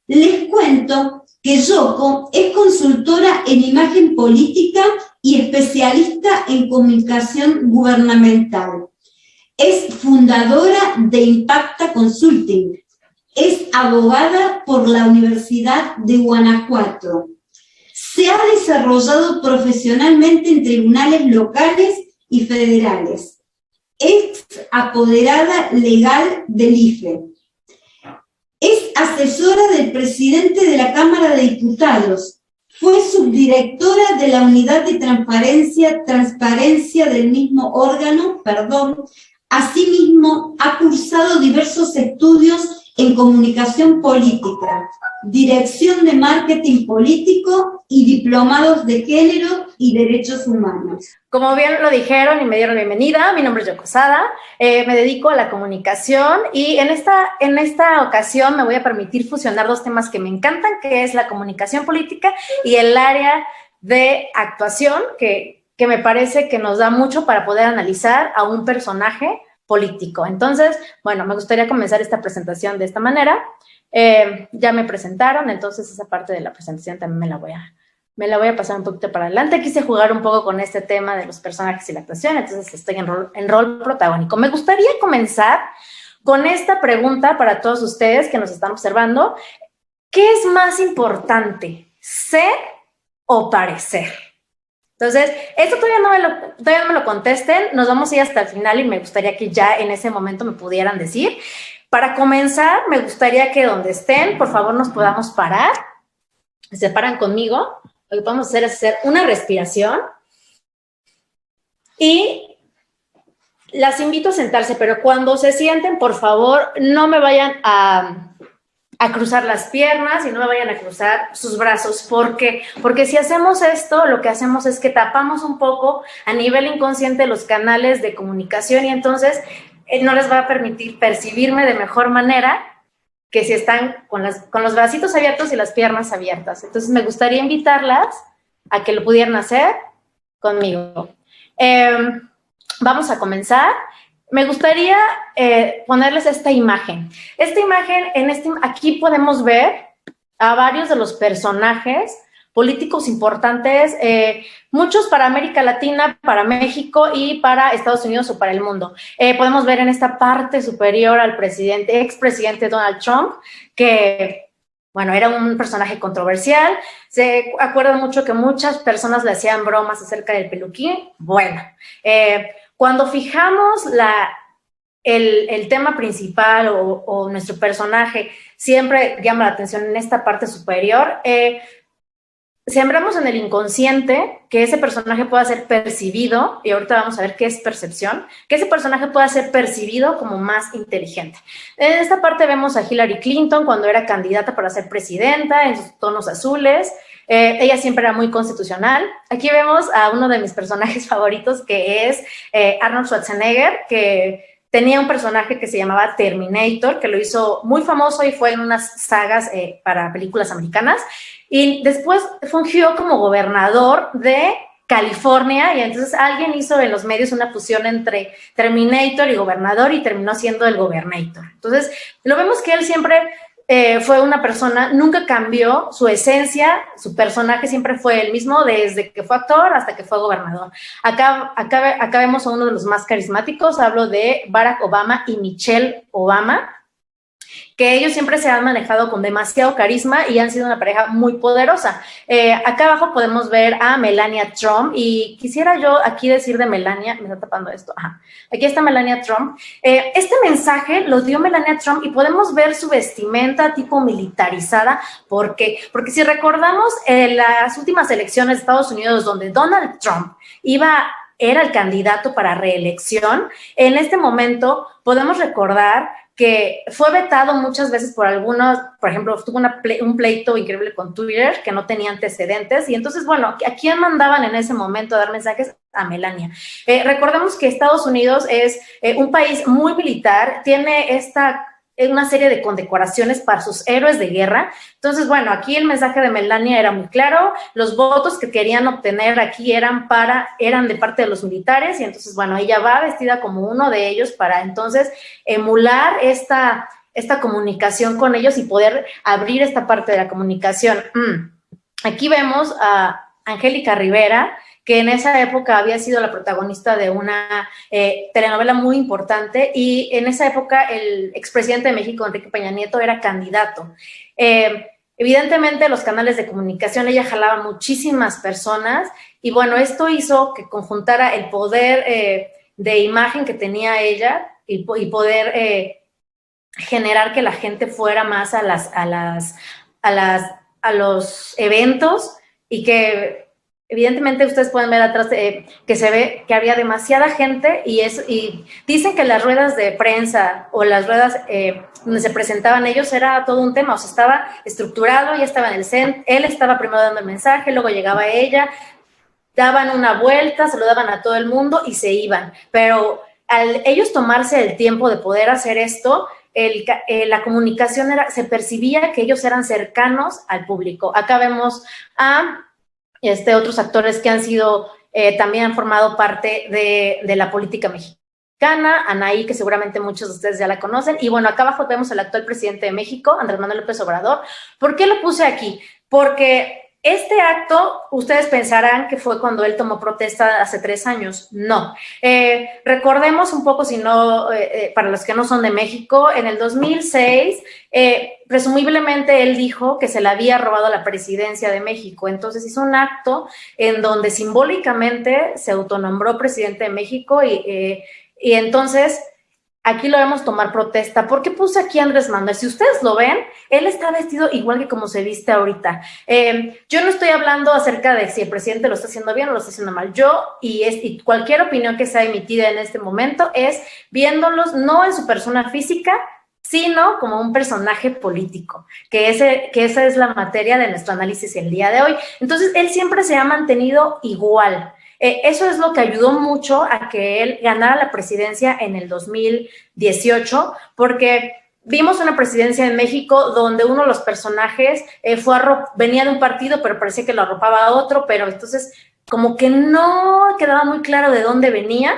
Les cuento que Yoko es consultora en imagen política y especialista en comunicación gubernamental. Es fundadora de Impacta Consulting. Es abogada por la Universidad de Guanajuato. Se ha desarrollado profesionalmente en tribunales locales y federales. Es apoderada legal del IFE. Es asesora del presidente de la Cámara de Diputados. Fue subdirectora de la Unidad de Transparencia del mismo órgano, Asimismo, ha cursado diversos estudios en comunicación política, dirección de marketing político y diplomados de género y derechos humanos. Como bien lo dijeron y me dieron la bienvenida, mi nombre es Yoko Sada, me dedico a la comunicación y en esta ocasión me voy a permitir fusionar dos temas que me encantan, que es la comunicación política y el área de actuación, que me parece que nos da mucho para poder analizar a un personaje político. Entonces, bueno, me gustaría comenzar esta presentación de esta manera. Ya me presentaron, entonces esa parte de la presentación también me la voy a pasar un poquito para adelante. Quise jugar un poco con este tema de los personajes y la actuación, entonces estoy en rol protagónico. Me gustaría comenzar con esta pregunta para todos ustedes que nos están observando. ¿Qué es más importante, ser o parecer? Entonces, esto todavía no me lo contesten, nos vamos a ir hasta el final y me gustaría que ya en ese momento me pudieran decir. Para comenzar, me gustaría que donde estén, por favor, nos podamos parar. Se paran conmigo. Lo que podemos hacer es hacer una respiración. Y las invito a sentarse, pero cuando se sienten, por favor, no me vayan a cruzar las piernas y no me vayan a cruzar sus brazos. ¿Por qué? Porque si hacemos esto, lo que hacemos es que tapamos un poco a nivel inconsciente los canales de comunicación y entonces no les va a permitir percibirme de mejor manera que si están con los bracitos abiertos y las piernas abiertas. Entonces me gustaría invitarlas a que lo pudieran hacer conmigo. Vamos a comenzar. Me gustaría ponerles esta imagen. Esta imagen, aquí podemos ver a varios de los personajes políticos importantes, muchos para América Latina, para México y para Estados Unidos o para el mundo. Podemos ver en esta parte superior al expresidente Donald Trump, que, bueno, era un personaje controversial. Se acuerdan mucho que muchas personas le hacían bromas acerca del peluquín. Bueno, cuando fijamos el tema principal o nuestro personaje siempre llama la atención en esta parte superior, sembramos en el inconsciente que ese personaje pueda ser percibido, y ahorita vamos a ver qué es percepción, que ese personaje pueda ser percibido como más inteligente. En esta parte vemos a Hillary Clinton cuando era candidata para ser presidenta, en sus tonos azules. Ella siempre era muy constitucional. Aquí vemos a uno de mis personajes favoritos, que es Arnold Schwarzenegger, que tenía un personaje que se llamaba Terminator, que lo hizo muy famoso y fue en unas sagas para películas americanas. Y después fungió como gobernador de California y entonces alguien hizo en los medios una fusión entre Terminator y gobernador y terminó siendo el Gobernator. Entonces, lo vemos que él siempre fue una persona, nunca cambió su esencia, su personaje siempre fue el mismo desde que fue actor hasta que fue gobernador. Acá vemos a uno de los más carismáticos, hablo de Barack Obama y Michelle Obama, que ellos siempre se han manejado con demasiado carisma y han sido una pareja muy poderosa. Acá abajo podemos ver a Melania Trump y quisiera yo aquí decir de Melania, me está tapando esto, aquí está Melania Trump. Este mensaje lo dio Melania Trump y podemos ver su vestimenta tipo militarizada. ¿Por qué? Porque si recordamos las últimas elecciones de Estados Unidos donde Donald Trump era el candidato para reelección, en este momento podemos recordar que fue vetado muchas veces por algunos, por ejemplo, tuvo un pleito increíble con Twitter que no tenía antecedentes y entonces, bueno, ¿a quién mandaban en ese momento a dar mensajes? A Melania. Recordemos que Estados Unidos es un país muy militar, tiene una serie de condecoraciones para sus héroes de guerra. Entonces, bueno, aquí el mensaje de Melania era muy claro, los votos que querían obtener aquí eran de parte de los militares y entonces, bueno, ella va vestida como uno de ellos para entonces emular esta esta comunicación con ellos y poder abrir esta parte de la comunicación. Aquí vemos a Angélica Rivera, que en esa época había sido la protagonista de una telenovela muy importante, y en esa época el expresidente de México, Enrique Peña Nieto, era candidato. Evidentemente, los canales de comunicación, ella jalaba muchísimas personas, y bueno, esto hizo que conjuntara el poder de imagen que tenía ella y poder generar que la gente fuera más a los eventos, y que evidentemente ustedes pueden ver atrás que se ve que había demasiada gente, y dicen que las ruedas de prensa o las ruedas donde se presentaban ellos era todo un tema, o sea, estaba estructurado, ya estaba en el centro, él estaba primero dando el mensaje, luego llegaba ella, daban una vuelta, saludaban a todo el mundo y se iban, pero al ellos tomarse el tiempo de poder hacer esto, la comunicación se percibía que ellos eran cercanos al público. Acá vemos a otros actores que han sido, también han formado parte de la política mexicana, Anaí, que seguramente muchos de ustedes ya la conocen, y bueno, acá abajo vemos al actual presidente de México, Andrés Manuel López Obrador. ¿Por qué lo puse aquí? Porque este acto, ustedes pensarán que fue cuando él tomó protesta hace 3 años. No. Recordemos un poco, si no, para los que no son de México, en el 2006, presumiblemente él dijo que se le había robado la presidencia de México. Entonces hizo un acto en donde simbólicamente se autonombró presidente de México, y entonces aquí lo vemos tomar protesta. ¿Por qué puse aquí a Andrés Manuel? Si ustedes lo ven, él está vestido igual que como se viste ahorita. Yo no estoy hablando acerca de si el presidente lo está haciendo bien o lo está haciendo mal. Yo, y cualquier opinión que sea emitida en este momento, es viéndolos no en su persona física, sino como un personaje político, que esa es la materia de nuestro análisis el día de hoy. Entonces, él siempre se ha mantenido igual. Eso es lo que ayudó mucho a que él ganara la presidencia en el 2018, porque vimos una presidencia en México donde uno de los personajes venía de un partido, pero parecía que lo arropaba a otro, pero entonces como que no quedaba muy claro de dónde venía.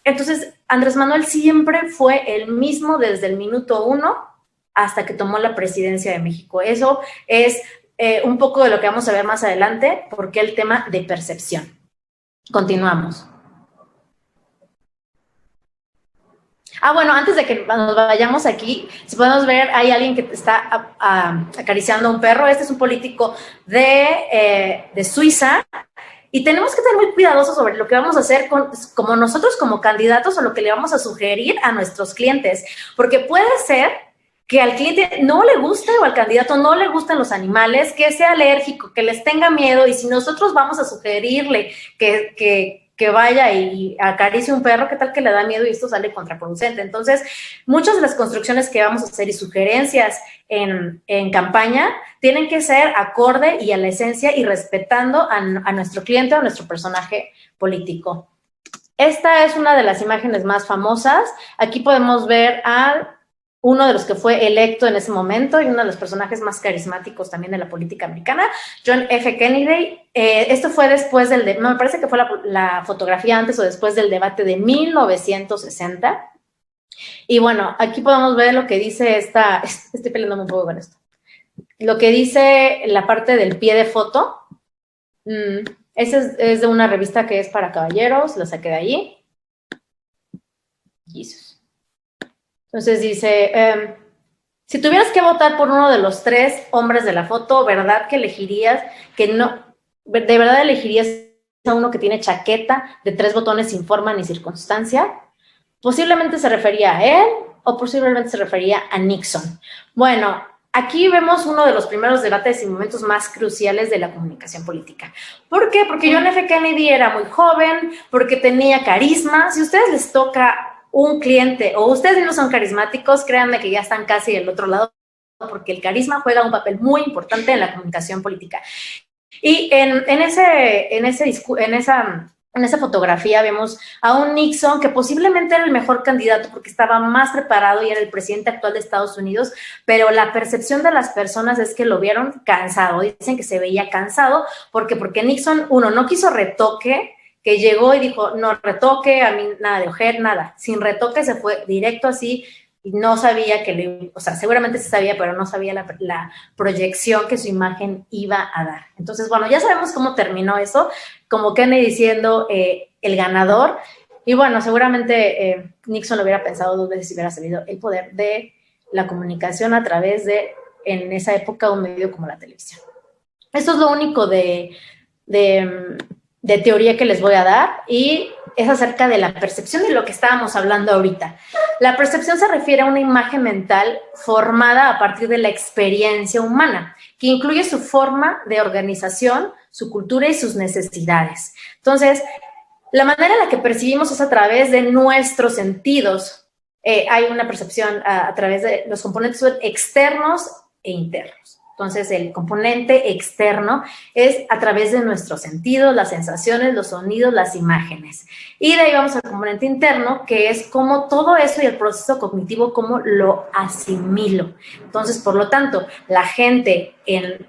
Entonces, Andrés Manuel siempre fue el mismo desde el minuto 1 hasta que tomó la presidencia de México. Eso es un poco de lo que vamos a ver más adelante, porque el tema de percepción. Continuamos. Bueno, antes de que nos vayamos aquí, si podemos ver, hay alguien que está acariciando a un perro. Este es un político de Suiza, y tenemos que estar muy cuidadosos sobre lo que vamos a hacer como nosotros como candidatos, o lo que le vamos a sugerir a nuestros clientes, porque puede ser que al cliente no le guste, o al candidato no le gusten los animales, que sea alérgico, que les tenga miedo, y si nosotros vamos a sugerirle que vaya y acaricie un perro, ¿qué tal que le da miedo y esto sale contraproducente? Entonces, muchas de las construcciones que vamos a hacer y sugerencias en campaña tienen que ser acorde y a la esencia, y respetando a nuestro cliente o a nuestro personaje político. Esta es una de las imágenes más famosas. Aquí podemos ver a uno de los que fue electo en ese momento y uno de los personajes más carismáticos también de la política americana, John F. Kennedy. Esto fue después me parece que fue la fotografía antes o después del debate de 1960. Y bueno, aquí podemos ver lo que dice estoy peleándome un poco con esto. Lo que dice la parte del pie de foto. Ese es de una revista que es para caballeros, la saqué de allí. Jesus. Entonces dice, si tuvieras que votar por uno de los 3 hombres de la foto, ¿verdad que elegirías de verdad elegirías a uno que tiene chaqueta de 3 botones sin forma ni circunstancia? Posiblemente se refería a él, o posiblemente se refería a Nixon. Bueno, aquí vemos uno de los primeros debates y momentos más cruciales de la comunicación política. ¿Por qué? Porque John F. Kennedy era muy joven, porque tenía carisma. Si a ustedes les toca un cliente, o ustedes no son carismáticos, créanme que ya están casi del otro lado, porque el carisma juega un papel muy importante en la comunicación política. Y en esa fotografía vemos a un Nixon que posiblemente era el mejor candidato porque estaba más preparado y era el presidente actual de Estados Unidos, pero la percepción de las personas es que lo vieron cansado. Dicen que se veía cansado porque Nixon, no quiso retoque, que llegó y dijo, no retoque, a mí nada de ojer, nada. Sin retoque se fue directo así, y no sabía o sea, seguramente sí sabía, pero no sabía la proyección que su imagen iba a dar. Entonces, bueno, ya sabemos cómo terminó eso, como Kennedy diciendo el ganador, y bueno, seguramente Nixon lo hubiera pensado 2 veces si hubiera sabido el poder de la comunicación a través de, en esa época, un medio como la televisión. Esto es lo único de teoría que les voy a dar, y es acerca de la percepción y lo que estábamos hablando ahorita. La percepción se refiere a una imagen mental formada a partir de la experiencia humana, que incluye su forma de organización, su cultura y sus necesidades. Entonces, la manera en la que percibimos es a través de nuestros sentidos. Hay una percepción a través de los componentes externos e internos. Entonces, el componente externo es a través de nuestros sentidos, las sensaciones, los sonidos, las imágenes. Y de ahí vamos al componente interno, que es cómo todo eso y el proceso cognitivo, cómo lo asimilo. Entonces, por lo tanto, la gente,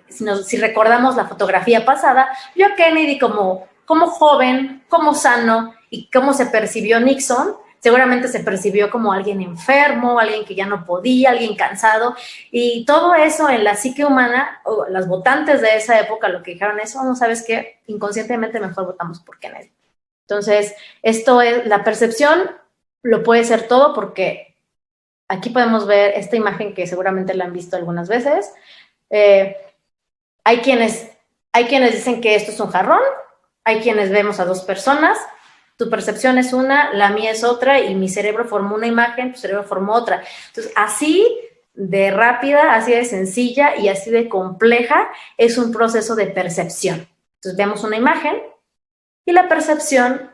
si recordamos la fotografía pasada, vio a Kennedy como joven, como sano, y cómo se percibió Nixon. Seguramente se percibió como alguien enfermo, alguien que ya no podía, alguien cansado, y todo eso en la psique humana, las votantes de esa época lo que dijeron es, no, ¿sabes qué? Inconscientemente mejor votamos por Kennedy. Entonces, esto es, la percepción lo puede ser todo, porque aquí podemos ver esta imagen que seguramente la han visto algunas veces. Hay quienes dicen que esto es un jarrón, hay quienes vemos a 2 personas, tu percepción es una, la mía es otra, y mi cerebro formó una imagen, tu cerebro formó otra. Entonces, así de rápida, así de sencilla y así de compleja es un proceso de percepción. Entonces, vemos una imagen y la percepción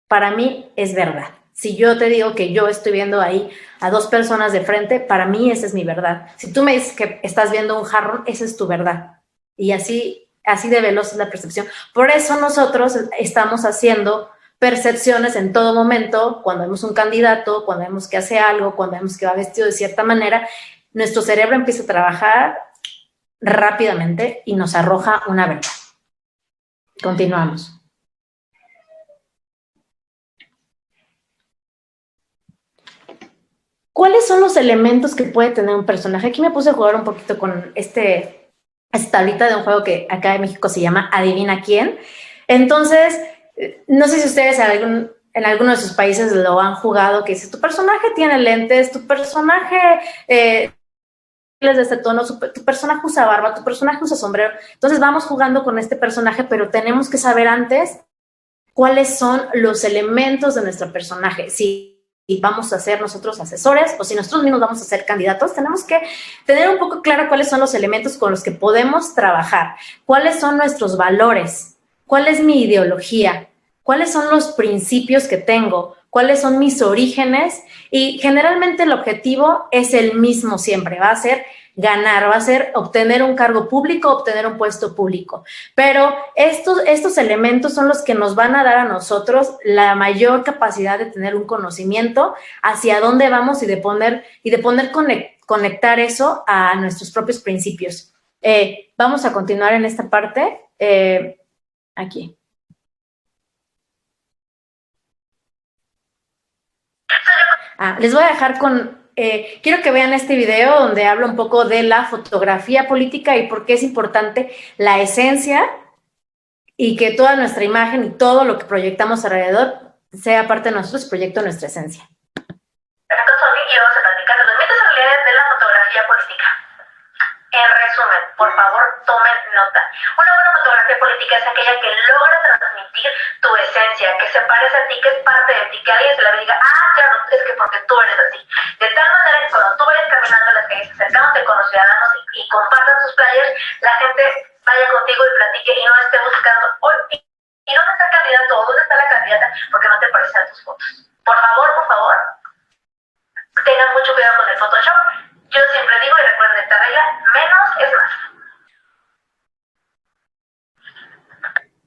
para mí es verdad. Si yo te digo que yo estoy viendo ahí a 2 personas de frente, para mí esa es mi verdad. Si tú me dices que estás viendo un jarrón, esa es tu verdad. Y así de veloz es la percepción. Por eso nosotros estamos haciendo percepciones en todo momento, cuando vemos un candidato, cuando vemos que hace algo, cuando vemos que va vestido de cierta manera, nuestro cerebro empieza a trabajar rápidamente y nos arroja una verdad. Continuamos. ¿Cuáles son los elementos que puede tener un personaje? Aquí me puse a jugar un poquito con esta tablita de un juego que acá en México se llama Adivina Quién. Entonces, no sé si ustedes en alguno de sus países lo han jugado, que dice, tu personaje tiene lentes, tu personaje es de este tono, tu personaje usa barba, tu personaje usa sombrero. Entonces vamos jugando con este personaje, pero tenemos que saber antes cuáles son los elementos de nuestro personaje. Si vamos a ser nosotros asesores o si nosotros mismos vamos a ser candidatos, tenemos que tener un poco claro cuáles son los elementos con los que podemos trabajar, cuáles son nuestros valores, cuál es mi ideología, cuáles son los principios que tengo, cuáles son mis orígenes, y generalmente el objetivo es el mismo siempre, va a ser ganar, va a ser obtener un cargo público, obtener un puesto público. Pero estos elementos son los que nos van a dar a nosotros la mayor capacidad de tener un conocimiento hacia dónde vamos y de poner conectar eso a nuestros propios principios. Vamos a continuar en esta parte. Aquí. Les voy a dejar con... quiero que vean este video donde hablo un poco de la fotografía política y por qué es importante la esencia y que toda nuestra imagen y todo lo que proyectamos alrededor sea parte de nosotros, proyecto nuestra esencia. Estos son y vamos a platicar de los mitos y realidades de la fotografía política. En resumen, por favor, tomen nota. Una buena fotografía política es aquella que logra transmitir tu esencia, que se parece a ti, que es parte de ti, que alguien se la ve y diga, claro, es que porque tú eres así. De tal manera que cuando tú vayas caminando en las calles, acercándote con los ciudadanos y compartas tus flyers, la gente vaya contigo y platique y no esté buscando, ¿y dónde está el candidato? ¿O dónde está la candidata? Porque no te parecen tus fotos. Por favor, tengan mucho cuidado con el Photoshop. Yo siempre digo, y recuerden esta regla, menos es más.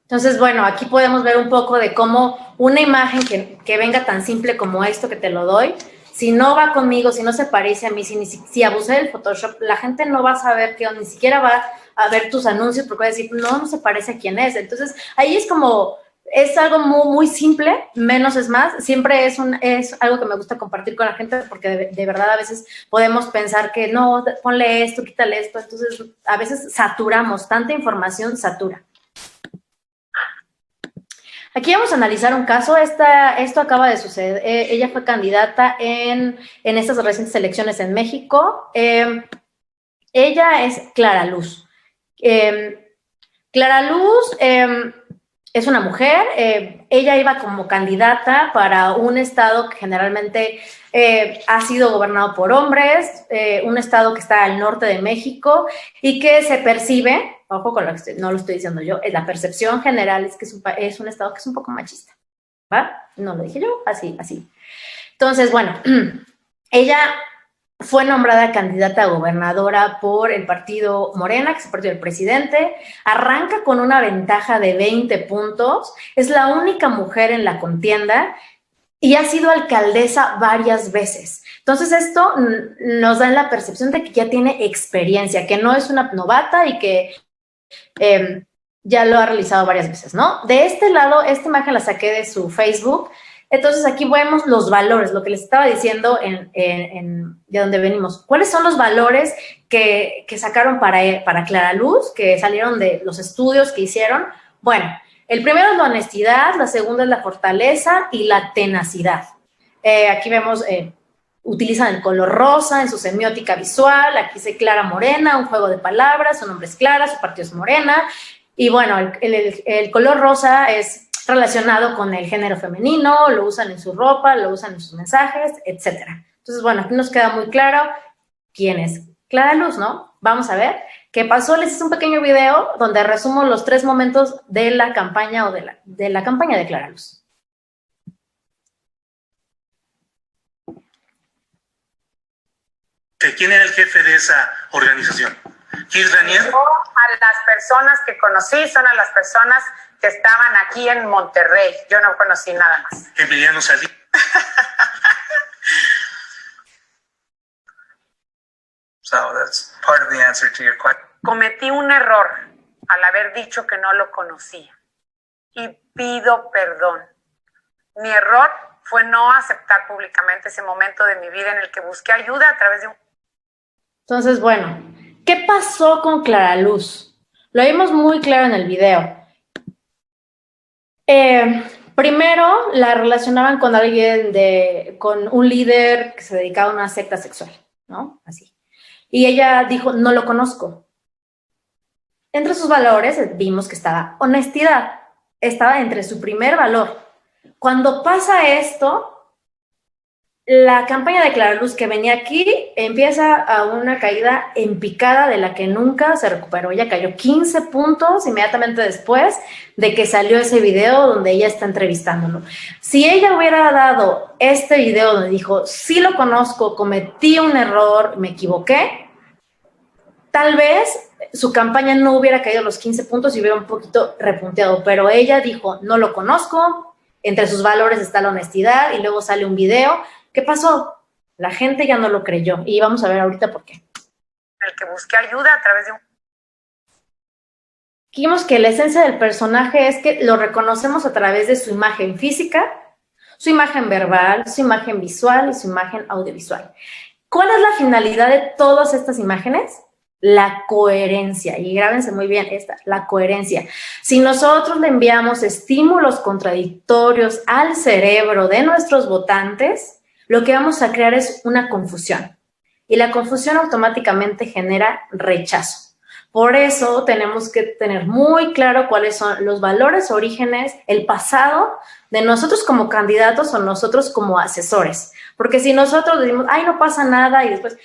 Entonces, bueno, aquí podemos ver un poco de cómo una imagen que venga tan simple como esto que te lo doy, si no va conmigo, si no se parece a mí, si abusé del Photoshop, la gente no va a saber que ni siquiera va a ver tus anuncios porque va a decir, no se parece a quién es. Entonces, ahí es como Es algo muy simple, menos es más. Siempre es algo que me gusta compartir con la gente porque de verdad a veces podemos pensar que no, ponle esto, quítale esto. Entonces, a veces saturamos, tanta información satura. Aquí vamos a analizar un caso. Esto acaba de suceder. Ella fue candidata en estas recientes elecciones en México. Ella es Clara Luz. Clara Luz es una mujer. Ella iba como candidata para un estado que generalmente ha sido gobernado por hombres, un estado que está al norte de México y que se percibe, ojo con lo que no lo estoy diciendo yo, la percepción general es que es un estado que es un poco machista, ¿va? No lo dije yo, así. Entonces, bueno, ella fue nombrada candidata a gobernadora por el partido Morena, que es el partido del presidente. Arranca con una ventaja de 20 puntos. Es la única mujer en la contienda y ha sido alcaldesa varias veces. Entonces, esto nos da la percepción de que ya tiene experiencia, que no es una novata y que ya lo ha realizado varias veces, ¿no? De este lado, esta imagen la saqué de su Facebook. Entonces, aquí vemos los valores, lo que les estaba diciendo de donde venimos. ¿Cuáles son los valores que sacaron para Clara Luz, que salieron de los estudios que hicieron? Bueno, el primero es la honestidad, la segunda es la fortaleza y la tenacidad. Aquí vemos, utilizan el color rosa en su semiótica visual. Aquí dice Clara Morena, un juego de palabras, su nombre es Clara, su partido es Morena. Y bueno, el color rosa es relacionado con el género femenino, lo usan en su ropa, lo usan en sus mensajes, etc. Entonces, bueno, aquí nos queda muy claro quién es Clara Luz, ¿no? Vamos a ver qué pasó. Les hice un pequeño video donde resumo los 3 momentos de la campaña o de la campaña de Clara Luz. ¿Quién era el jefe de esa organización? ¿Gil Ranier? A las personas que conocí son a las personas que estaban aquí en Monterrey. Yo no conocí nada más. Emiliano Salinas. So that's part of the answer to your question. Cometí un error al haber dicho que no lo conocía y pido perdón. Mi error fue no aceptar públicamente ese momento de mi vida en el que busqué ayuda a través de un... Entonces, bueno, ¿qué pasó con Clara Luz? Lo vimos muy claro en el video. Primero la relacionaban con con un líder que se dedicaba a una secta sexual, ¿no? Así. Y ella dijo, no lo conozco. Entre sus valores vimos que estaba honestidad. Estaba entre su primer valor. Cuando pasa esto, la campaña de Clara Luz que venía aquí empieza a una caída en picada de la que nunca se recuperó. Ella cayó 15 puntos inmediatamente después de que salió ese video donde ella está entrevistándolo. Si ella hubiera dado este video donde dijo, sí lo conozco, cometí un error, me equivoqué, tal vez su campaña no hubiera caído los 15 puntos y hubiera un poquito repunteado, pero ella dijo, no lo conozco, entre sus valores está la honestidad y luego sale un video. ¿Qué pasó? La gente ya no lo creyó y vamos a ver ahorita por qué. El que busqué ayuda a través de un... Vimos que la esencia del personaje es que lo reconocemos a través de su imagen física, su imagen verbal, su imagen visual y su imagen audiovisual. ¿Cuál es la finalidad de todas estas imágenes? La coherencia, y grábense muy bien la coherencia. Si nosotros le enviamos estímulos contradictorios al cerebro de nuestros votantes, lo que vamos a crear es una confusión. Y la confusión automáticamente genera rechazo. Por eso tenemos que tener muy claro cuáles son los valores, orígenes, el pasado de nosotros como candidatos o nosotros como asesores. Porque si nosotros decimos, ay, no pasa nada, y después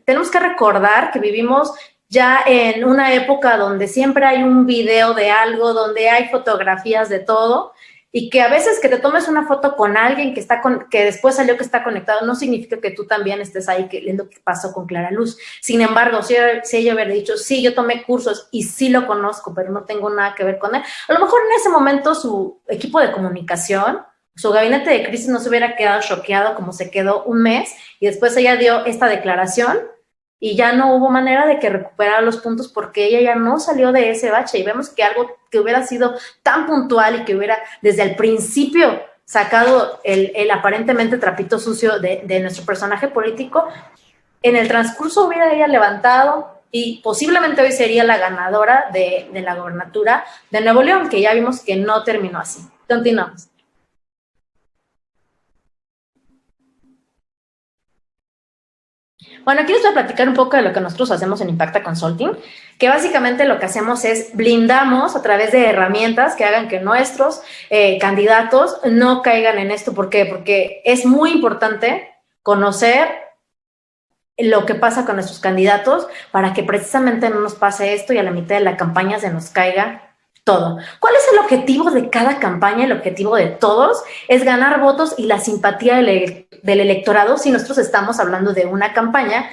tenemos que recordar que vivimos ya en una época donde siempre hay un video de algo, donde hay fotografías de todo, y que a veces que te tomes una foto con alguien que después salió que está conectado, no significa que tú también estés ahí, que es lo que pasó con Clara Luz. Sin embargo, si ella hubiera dicho, sí, yo tomé cursos y sí lo conozco, pero no tengo nada que ver con él, a lo mejor en ese momento su equipo de comunicación, su gabinete de crisis no se hubiera quedado choqueado como se quedó un mes, y después ella dio esta declaración y ya no hubo manera de que recuperara los puntos porque ella ya no salió de ese bache, y vemos que algo que hubiera sido tan puntual y que hubiera desde el principio sacado el aparentemente trapito sucio de nuestro personaje político, en el transcurso hubiera ella levantado y posiblemente hoy sería la ganadora de la gobernatura de Nuevo León, que ya vimos que no terminó así. Continuamos. Bueno, aquí les voy a platicar un poco de lo que nosotros hacemos en Impacta Consulting, que básicamente lo que hacemos es blindamos a través de herramientas que hagan que nuestros candidatos no caigan en esto. ¿Por qué? Porque es muy importante conocer lo que pasa con nuestros candidatos para que precisamente no nos pase esto y a la mitad de la campaña se nos caiga todo. ¿Cuál es el objetivo de cada campaña? El objetivo de todos es ganar votos y la simpatía del electorado si nosotros estamos hablando de una campaña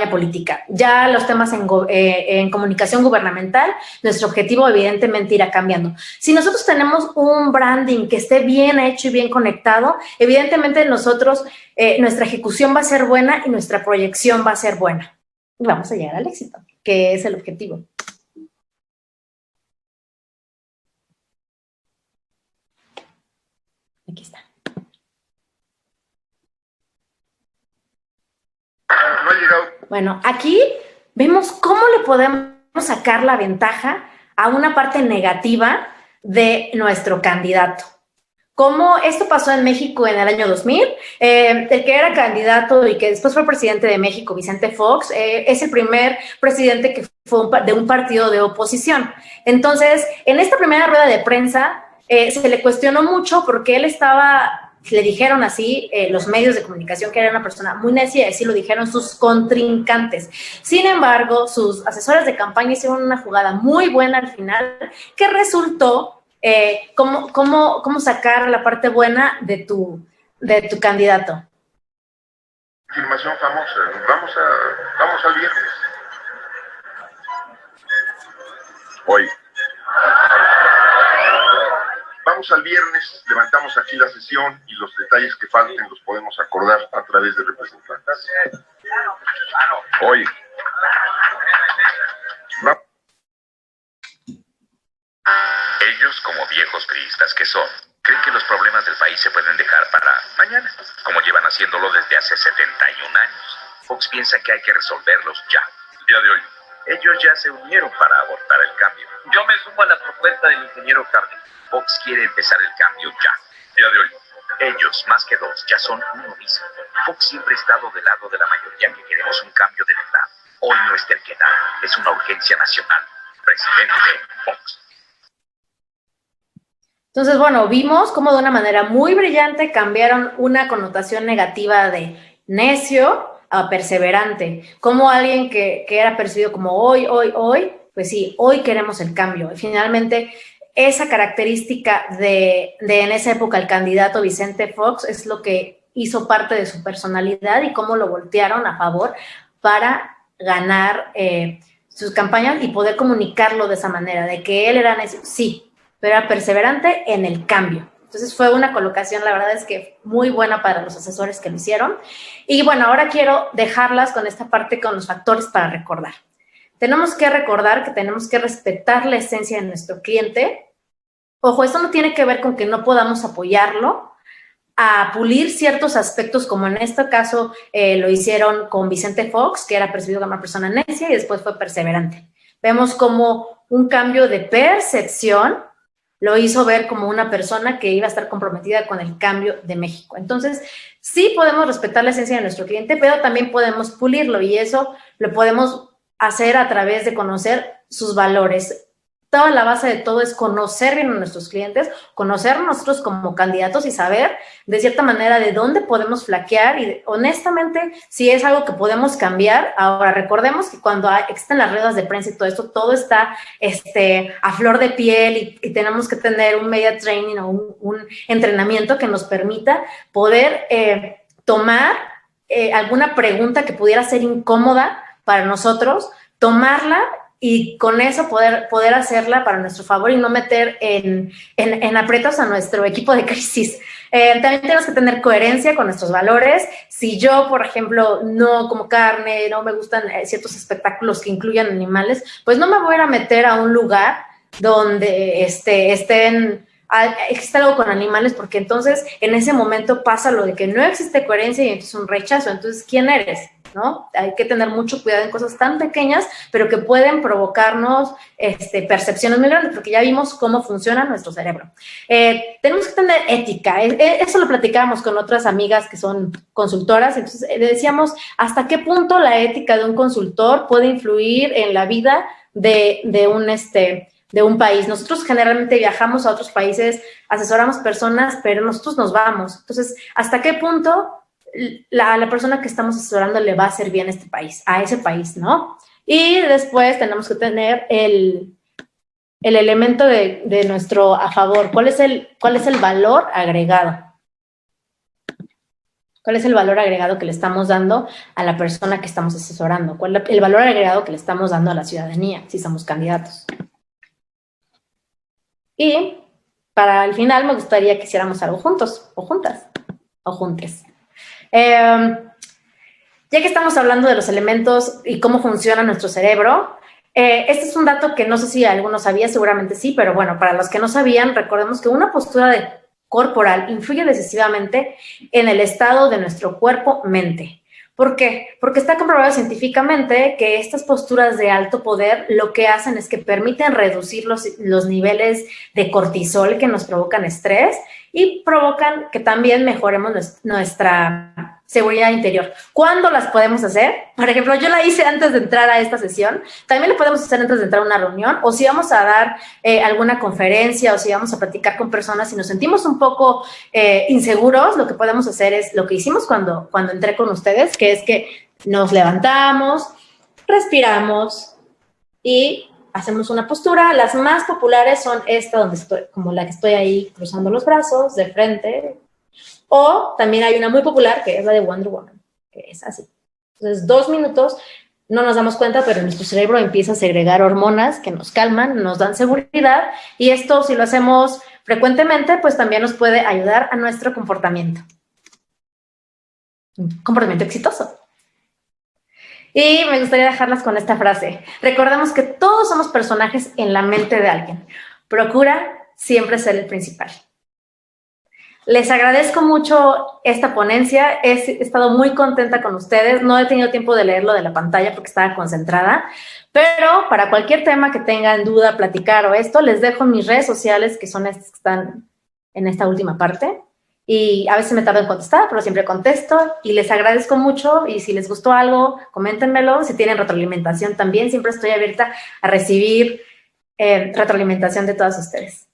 política. Ya los temas en comunicación gubernamental, nuestro objetivo evidentemente irá cambiando. Si nosotros tenemos un branding que esté bien hecho y bien conectado, evidentemente nosotros, nuestra ejecución va a ser buena y nuestra proyección va a ser buena. Y vamos a llegar al éxito, que es el objetivo. Aquí está. No ha llegado. Bueno, aquí vemos cómo le podemos sacar la ventaja a una parte negativa de nuestro candidato. Cómo esto pasó en México en el año 2000. El que era candidato y que después fue presidente de México, Vicente Fox, es el primer presidente que fue de un partido de oposición. Entonces, en esta primera rueda de prensa, se le cuestionó mucho porque él estaba, le dijeron así, los medios de comunicación, que era una persona muy necia, y así lo dijeron sus contrincantes. Sin embargo, sus asesores de campaña hicieron una jugada muy buena al final, que resultó cómo sacar la parte buena de tu candidato. Afirmación famosa. Vamos al viernes. Hoy. Vamos al viernes, levantamos aquí la sesión y los detalles que falten los podemos acordar a través de representantes. Hoy. Ellos, como viejos priistas que son, creen que los problemas del país se pueden dejar para mañana, como llevan haciéndolo desde hace 71 años. Fox piensa que hay que resolverlos ya, el día de hoy. Ellos ya se unieron para abortar el cambio. Yo me sumo a la propuesta del ingeniero Cárdenas. Fox quiere empezar el cambio ya, el día de hoy. Ellos, más que dos, ya son uno mismo. Fox siempre ha estado del lado de la mayoría que queremos un cambio de verdad. Hoy no es terquedad, es una urgencia nacional. Presidente Fox. Entonces, bueno, vimos cómo de una manera muy brillante cambiaron una connotación negativa de necio a perseverante. Como alguien que era percibido como hoy, pues sí, hoy queremos el cambio. Y finalmente, esa característica de en esa época el candidato Vicente Fox es lo que hizo parte de su personalidad y cómo lo voltearon a favor para ganar sus campañas y poder comunicarlo de esa manera, de que él era necio, sí, pero era perseverante en el cambio. Entonces fue una colocación, la verdad es que muy buena para los asesores que lo hicieron. Y bueno, ahora quiero dejarlas con esta parte, con los factores para recordar. Tenemos que recordar que tenemos que respetar la esencia de nuestro cliente. Ojo, esto no tiene que ver con que no podamos apoyarlo a pulir ciertos aspectos, como en este caso lo hicieron con Vicente Fox, que era percibido como una persona necia y después fue perseverante. Vemos como un cambio de percepción lo hizo ver como una persona que iba a estar comprometida con el cambio de México. Entonces, sí podemos respetar la esencia de nuestro cliente, pero también podemos pulirlo y eso lo podemos hacer a través de conocer sus valores. Toda la base de todo es conocer bien a nuestros clientes, conocer nosotros como candidatos y saber de cierta manera de dónde podemos flaquear y honestamente si es algo que podemos cambiar. Ahora recordemos que cuando existen las ruedas de prensa y todo esto, todo está a flor de piel y tenemos que tener un media training o un entrenamiento que nos permita poder tomar alguna pregunta que pudiera ser incómoda para nosotros, tomarla y con eso poder hacerla para nuestro favor y no meter en aprietos a nuestro equipo de crisis. También tenemos que tener coherencia con nuestros valores. Si yo, por ejemplo, no como carne, no me gustan ciertos espectáculos que incluyan animales, pues no me voy a ir a meter a un lugar donde existe algo con animales, porque entonces en ese momento pasa lo de que no existe coherencia y entonces un rechazo. Entonces, ¿quién eres? ¿No? Hay que tener mucho cuidado en cosas tan pequeñas, pero que pueden provocarnos percepciones muy grandes, porque ya vimos cómo funciona nuestro cerebro. Tenemos que tener ética. Eso lo platicábamos con otras amigas que son consultoras. Entonces, decíamos hasta qué punto la ética de un consultor puede influir en la vida de un país. Nosotros generalmente viajamos a otros países, asesoramos personas, pero nosotros nos vamos. Entonces, ¿hasta qué punto la persona que estamos asesorando le va a hacer bien a ese país, ¿no? Y después tenemos que tener el elemento de nuestro a favor. ¿Cuál es el valor agregado? ¿Cuál es el valor agregado que le estamos dando a la persona que estamos asesorando? ¿Cuál es el valor agregado que le estamos dando a la ciudadanía si somos candidatos? Y para el final me gustaría que hiciéramos algo juntos, o juntas, o juntes. Ya que estamos hablando de los elementos y cómo funciona nuestro cerebro, este es un dato que no sé si alguno sabía, seguramente sí, pero bueno, para los que no sabían, recordemos que una postura corporal influye decisivamente en el estado de nuestro cuerpo-mente. ¿Por qué? Porque está comprobado científicamente que estas posturas de alto poder lo que hacen es que permiten reducir los niveles de cortisol que nos provocan estrés y provocan que también mejoremos nuestra seguridad interior. ¿Cuándo las podemos hacer? Por ejemplo, yo la hice antes de entrar a esta sesión. También lo podemos hacer antes de entrar a una reunión, o si vamos a dar alguna conferencia, o si vamos a platicar con personas y nos sentimos un poco inseguros, lo que podemos hacer es lo que hicimos cuando entré con ustedes, que es que nos levantamos, respiramos y hacemos una postura. Las más populares son esta, donde estoy, como la que estoy ahí cruzando los brazos de frente. O también hay una muy popular, que es la de Wonder Woman, que es así. Entonces, 2 minutos, no nos damos cuenta, pero nuestro cerebro empieza a segregar hormonas que nos calman, nos dan seguridad, y esto, si lo hacemos frecuentemente, pues también nos puede ayudar a nuestro comportamiento. Un comportamiento exitoso. Y me gustaría dejarlas con esta frase. Recordemos que todos somos personajes en la mente de alguien. Procura siempre ser el principal. Les agradezco mucho esta ponencia. He estado muy contenta con ustedes. No he tenido tiempo de leerlo de la pantalla porque estaba concentrada. Pero para cualquier tema que tengan duda, platicar o esto, les dejo mis redes sociales, que son estas que están en esta última parte. Y a veces me tardo en contestar, pero siempre contesto. Y les agradezco mucho. Y si les gustó algo, coméntenmelo. Si tienen retroalimentación también, siempre estoy abierta a recibir retroalimentación de todos ustedes.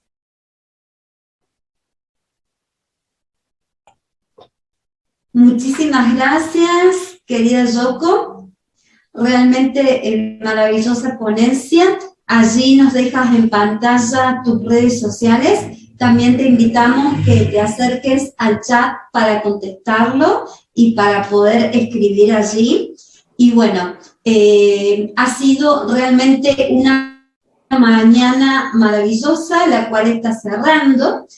Muchísimas gracias, querida Yoko. Realmente maravillosa ponencia. Allí nos dejas en pantalla tus redes sociales. También te invitamos que te acerques al chat para contestarlo y para poder escribir allí. Y bueno, ha sido realmente una mañana maravillosa, la cual está cerrando,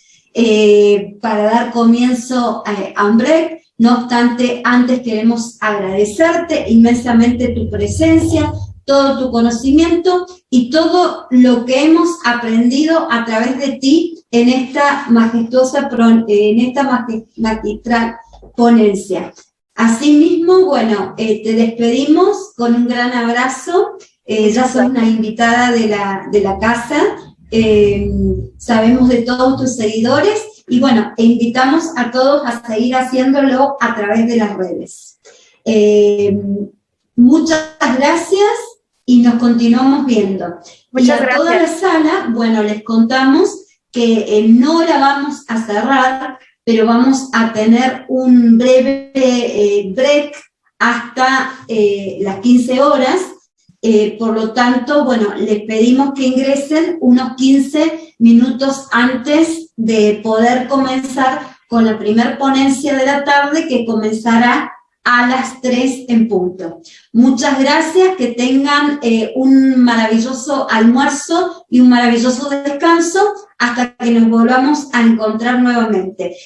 para dar comienzo a un break. No obstante, antes queremos agradecerte inmensamente tu presencia, todo tu conocimiento y todo lo que hemos aprendido a través de ti en esta magistral ponencia. Asimismo, bueno, te despedimos con un gran abrazo. Ya sos una invitada de la casa. Sabemos de todos tus seguidores. Y bueno, invitamos a todos a seguir haciéndolo a través de las redes. Muchas gracias y nos continuamos viendo. Muchas gracias. Y a toda la sala, bueno, les contamos que no la vamos a cerrar, pero vamos a tener un breve break hasta las 15 horas. Por lo tanto, bueno, les pedimos que ingresen unos 15 minutos antes de poder comenzar con la primera ponencia de la tarde, que comenzará a las 3 en punto. Muchas gracias, que tengan un maravilloso almuerzo y un maravilloso descanso hasta que nos volvamos a encontrar nuevamente.